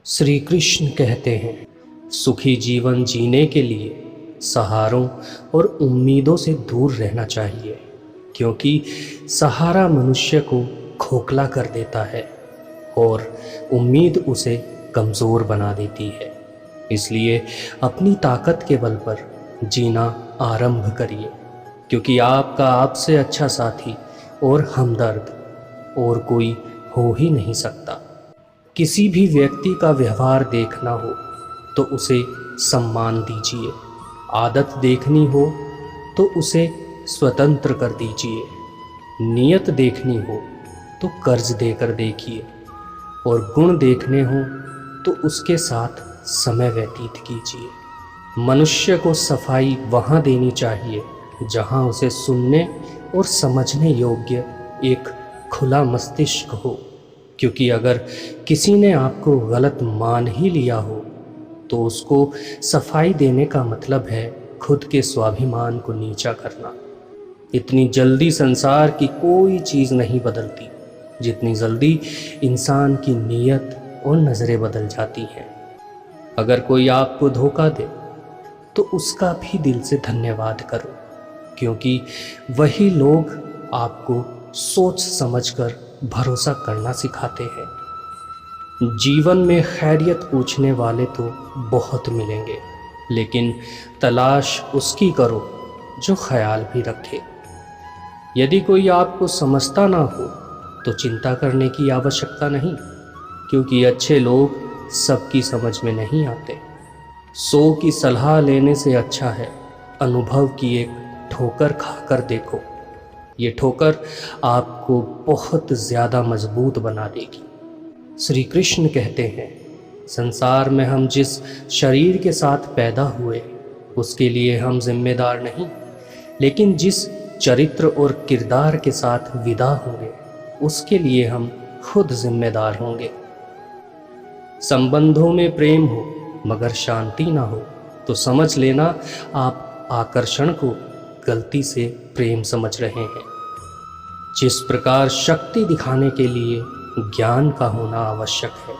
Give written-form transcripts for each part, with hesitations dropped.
श्री कृष्ण कहते हैं, सुखी जीवन जीने के लिए सहारों और उम्मीदों से दूर रहना चाहिए, क्योंकि सहारा मनुष्य को खोखला कर देता है और उम्मीद उसे कमज़ोर बना देती है। इसलिए अपनी ताकत के बल पर जीना आरंभ करिए, क्योंकि आपका आपसे अच्छा साथी और हमदर्द और कोई हो ही नहीं सकता। किसी भी व्यक्ति का व्यवहार देखना हो तो उसे सम्मान दीजिए, आदत देखनी हो तो उसे स्वतंत्र कर दीजिए, नीयत देखनी हो तो कर्ज देकर देखिए और गुण देखने हो तो उसके साथ समय व्यतीत कीजिए। मनुष्य को सफाई वहाँ देनी चाहिए जहाँ उसे सुनने और समझने योग्य एक खुला मस्तिष्क हो, क्योंकि अगर किसी ने आपको गलत मान ही लिया हो तो उसको सफाई देने का मतलब है खुद के स्वाभिमान को नीचा करना। इतनी जल्दी संसार की कोई चीज़ नहीं बदलती जितनी जल्दी इंसान की नीयत और नज़रें बदल जाती हैं। अगर कोई आपको धोखा दे तो उसका भी दिल से धन्यवाद करो, क्योंकि वही लोग आपको सोच समझकर भरोसा करना सिखाते हैं। जीवन में खैरियत पूछने वाले तो बहुत मिलेंगे, लेकिन तलाश उसकी करो जो ख्याल भी रखे। यदि कोई आपको समझता ना हो तो चिंता करने की आवश्यकता नहीं, क्योंकि अच्छे लोग सबकी समझ में नहीं आते। 100 की सलाह लेने से अच्छा है अनुभव की एक ठोकर खाकर देखो। ये ठोकर आपको बहुत ज़्यादा मजबूत बना देगी। श्री कृष्ण कहते हैं, संसार में हम जिस शरीर के साथ पैदा हुए उसके लिए हम जिम्मेदार नहीं, लेकिन जिस चरित्र और किरदार के साथ विदा होंगे उसके लिए हम खुद जिम्मेदार होंगे। संबंधों में प्रेम हो मगर शांति ना हो तो समझ लेना आप आकर्षण को गलती से प्रेम समझ रहे हैं। जिस प्रकार शक्ति दिखाने के लिए ज्ञान का होना आवश्यक है,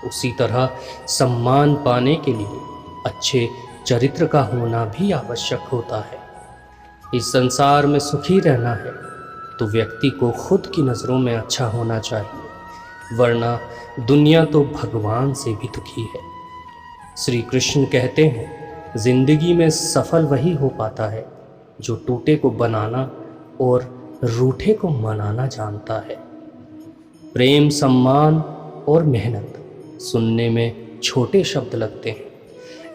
उसी तरह सम्मान पाने के लिए अच्छे चरित्र का होना भी आवश्यक होता है। इस संसार में सुखी रहना है तो व्यक्ति को खुद की नज़रों में अच्छा होना चाहिए, वरना दुनिया तो भगवान से भी दुखी है। श्री कृष्ण कहते हैं, जिंदगी में सफल वही हो पाता है जो टूटे को बनाना और रूठे को मनाना जानता है। प्रेम, सम्मान और मेहनत सुनने में छोटे शब्द लगते हैं,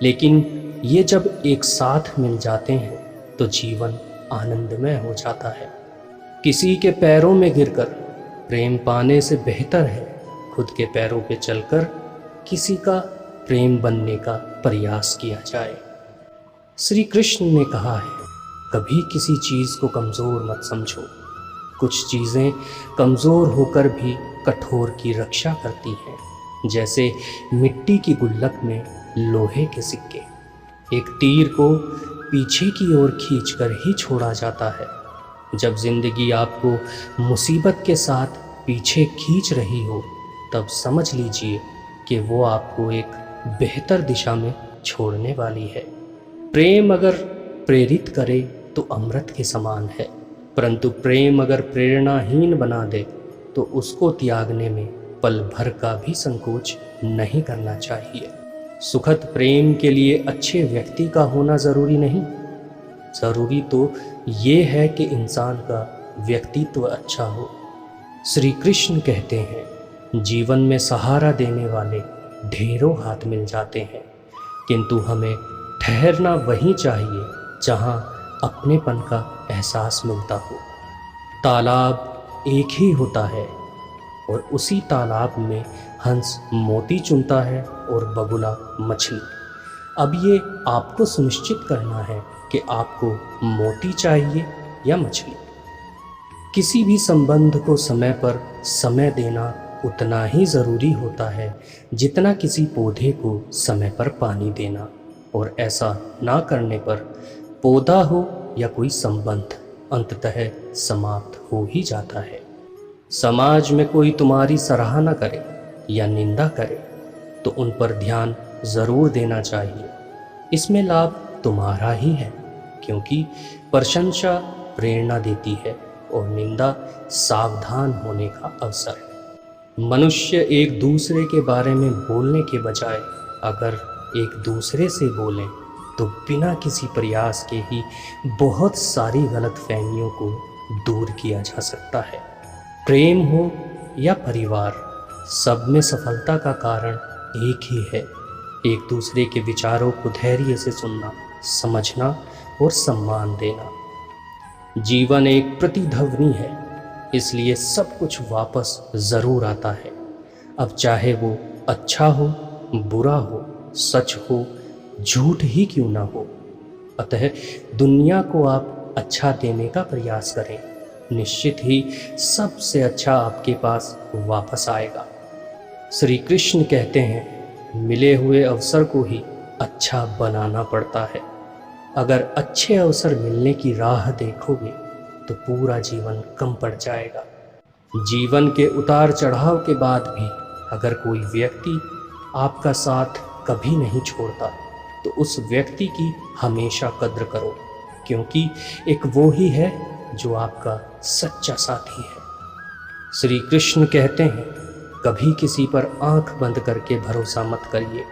लेकिन ये जब एक साथ मिल जाते हैं तो जीवन आनंदमय हो जाता है। किसी के पैरों में गिरकर प्रेम पाने से बेहतर है खुद के पैरों पे चलकर किसी का प्रेम बनने का प्रयास किया जाए। श्री कृष्ण ने कहा है, कभी किसी चीज़ को कमज़ोर मत समझो। कुछ चीज़ें कमज़ोर होकर भी कठोर की रक्षा करती हैं, जैसे मिट्टी की गुल्लक में लोहे के सिक्के। एक तीर को पीछे की ओर खींचकर ही छोड़ा जाता है। जब जिंदगी आपको मुसीबत के साथ पीछे खींच रही हो तब समझ लीजिए कि वो आपको एक बेहतर दिशा में छोड़ने वाली है। प्रेम अगर प्रेरित करे तो अमृत के समान है, परंतु प्रेम अगर प्रेरणाहीन बना दे तो उसको त्यागने में पल भर का भी संकोच नहीं करना चाहिए। सुखद प्रेम के लिए अच्छे व्यक्ति का होना ज़रूरी नहीं, ज़रूरी तो ये है कि इंसान का व्यक्तित्व अच्छा हो। श्री कृष्ण कहते हैं, जीवन में सहारा देने वाले ढेरों हाथ मिल जाते हैं, किंतु हमें ठहरना वहीं चाहिए जहाँ अपनेपन का एहसास मिलता हो। तालाब एक ही होता है और उसी तालाब में हंस मोती चुनता है और बगुला मछली। अब ये आपको सुनिश्चित करना है कि आपको मोती चाहिए या मछली। किसी भी संबंध को समय पर समय देना उतना ही ज़रूरी होता है जितना किसी पौधे को समय पर पानी देना, और ऐसा ना करने पर पौधा हो या कोई संबंध अंततः समाप्त हो ही जाता है। समाज में कोई तुम्हारी सराहना करे या निंदा करे तो उन पर ध्यान ज़रूर देना चाहिए। इसमें लाभ तुम्हारा ही है, क्योंकि प्रशंसा प्रेरणा देती है और निंदा सावधान होने का अवसर। मनुष्य एक दूसरे के बारे में बोलने के बजाय अगर एक दूसरे से बोलें तो बिना किसी प्रयास के ही बहुत सारी गलतफहमियों को दूर किया जा सकता है। प्रेम हो या परिवार, सब में सफलता का कारण एक ही है, एक दूसरे के विचारों को धैर्य से सुनना, समझना और सम्मान देना। जीवन एक प्रतिध्वनि है, इसलिए सब कुछ वापस ज़रूर आता है। अब चाहे वो अच्छा हो, बुरा हो, सच हो, झूठ ही क्यों ना हो। अतः दुनिया को आप अच्छा देने का प्रयास करें, निश्चित ही सबसे अच्छा आपके पास वापस आएगा। श्री कृष्ण कहते हैं, मिले हुए अवसर को ही अच्छा बनाना पड़ता है। अगर अच्छे अवसर मिलने की राह देखोगे तो पूरा जीवन कम पड़ जाएगा। जीवन के उतार चढ़ाव के बाद भी अगर कोई व्यक्ति आपका साथ कभी नहीं छोड़ता तो उस व्यक्ति की हमेशा कद्र करो, क्योंकि एक वो ही है जो आपका सच्चा साथी है। श्री कृष्ण कहते हैं, कभी किसी पर आंख बंद करके भरोसा मत करिए,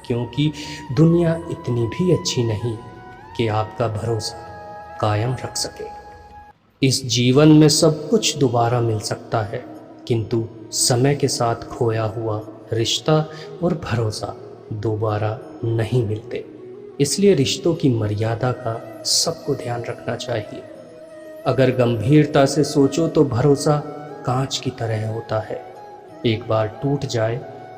क्योंकि दुनिया इतनी भी अच्छी नहीं कि आपका भरोसा कायम रख सके। इस जीवन में सब कुछ दोबारा मिल सकता है, किंतु समय के साथ खोया हुआ रिश्ता और भरोसा दोबारा नहीं मिलते। इसलिए रिश्तों की मर्यादा का सबको ध्यान रखना चाहिए। अगर गंभीरता से सोचो तो भरोसा कांच की तरह होता है, एक बार टूट जाए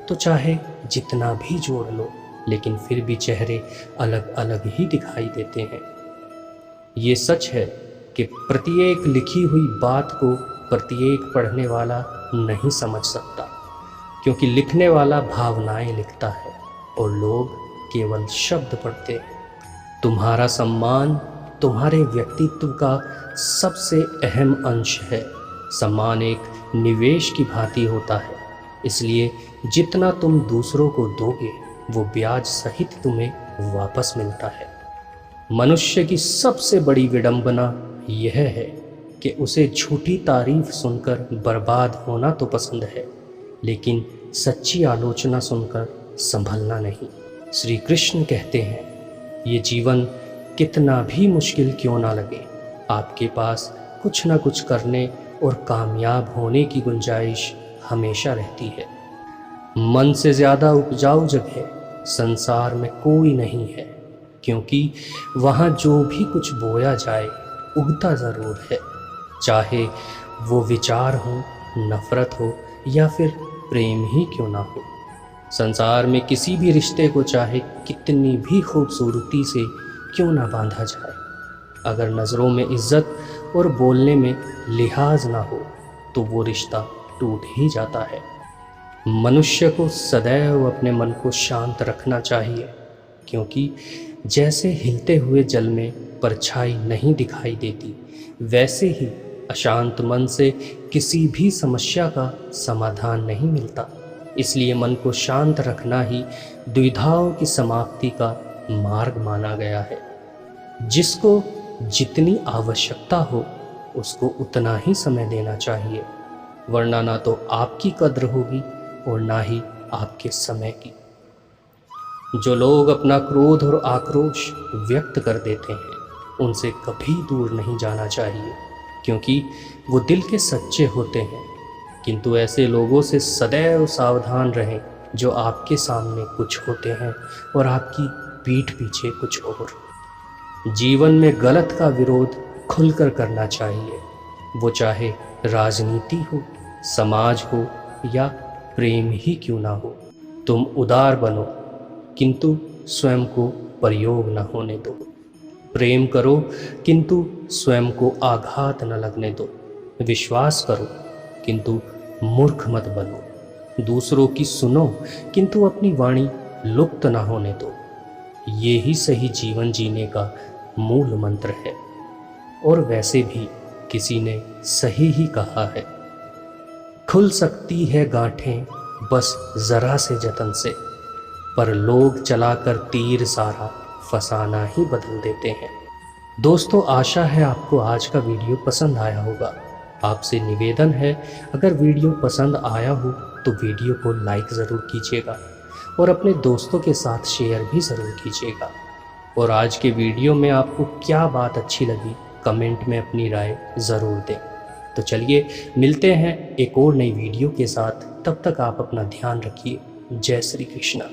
तो चाहे जितना भी जोड़ लो, लेकिन फिर भी चेहरे अलग अलग ही दिखाई देते हैं। ये सच है कि प्रत्येक लिखी हुई बात को प्रत्येक पढ़ने वाला नहीं समझ सकता, क्योंकि लिखने वाला भावनाएं लिखता है और लोग केवल शब्द पढ़ते हैं। तुम्हारा सम्मान तुम्हारे व्यक्तित्व का सबसे अहम अंश है। सम्मान एक निवेश की भांति होता है, इसलिए जितना तुम दूसरों को दोगे वो ब्याज सहित तुम्हें वापस मिलता है। मनुष्य की सबसे बड़ी विडंबना यह है कि उसे झूठी तारीफ सुनकर बर्बाद होना तो पसंद है, लेकिन सच्ची आलोचना सुनकर संभलना नहीं। श्री कृष्ण कहते हैं, ये जीवन कितना भी मुश्किल क्यों ना लगे, आपके पास कुछ ना कुछ करने और कामयाब होने की गुंजाइश हमेशा रहती है। मन से ज़्यादा उपजाऊ जगह संसार में कोई नहीं है, क्योंकि वहाँ जो भी कुछ बोया जाए उगता ज़रूर है, चाहे वो विचार हो, नफ़रत हो या फिर प्रेम ही क्यों ना हो। संसार में किसी भी रिश्ते को चाहे कितनी भी खूबसूरती से क्यों ना बांधा जाए, अगर नज़रों में इज्जत और बोलने में लिहाज ना हो तो वो रिश्ता टूट ही जाता है। मनुष्य को सदैव अपने मन को शांत रखना चाहिए, क्योंकि जैसे हिलते हुए जल में परछाई नहीं दिखाई देती, वैसे ही अशांत मन से किसी भी समस्या का समाधान नहीं मिलता। इसलिए मन को शांत रखना ही दुविधाओं की समाप्ति का मार्ग माना गया है। जिसको जितनी आवश्यकता हो उसको उतना ही समय देना चाहिए, वरना ना तो आपकी कद्र होगी और ना ही आपके समय की। जो लोग अपना क्रोध और आक्रोश व्यक्त कर देते हैं उनसे कभी दूर नहीं जाना चाहिए, क्योंकि वो दिल के सच्चे होते हैं। किंतु ऐसे लोगों से सदैव सावधान रहें जो आपके सामने कुछ होते हैं और आपकी पीठ पीछे कुछ और। जीवन में गलत का विरोध खुलकर करना चाहिए, वो चाहे राजनीति हो, समाज हो या प्रेम ही क्यों ना हो। तुम उदार बनो, किंतु स्वयं को प्रयोग न होने दो। प्रेम करो, किंतु स्वयं को आघात न लगने दो। विश्वास करो, किंतु मूर्ख मत बनो। दूसरों की सुनो, किंतु अपनी वाणी लुप्त न होने दो। ये ही सही जीवन जीने का मूल मंत्र है। और वैसे भी किसी ने सही ही कहा है, खुल सकती है गांठें बस जरा से जतन से, पर लोग चलाकर तीर सारा फसाना ही बदल देते हैं। दोस्तों, आशा है आपको आज का वीडियो पसंद आया होगा। आपसे निवेदन है, अगर वीडियो पसंद आया हो तो वीडियो को लाइक ज़रूर कीजिएगा और अपने दोस्तों के साथ शेयर भी ज़रूर कीजिएगा। और आज के वीडियो में आपको क्या बात अच्छी लगी कमेंट में अपनी राय ज़रूर दें। तो चलिए मिलते हैं एक और नई वीडियो के साथ। तब तक आप अपना ध्यान रखिए। जय श्री कृष्णा।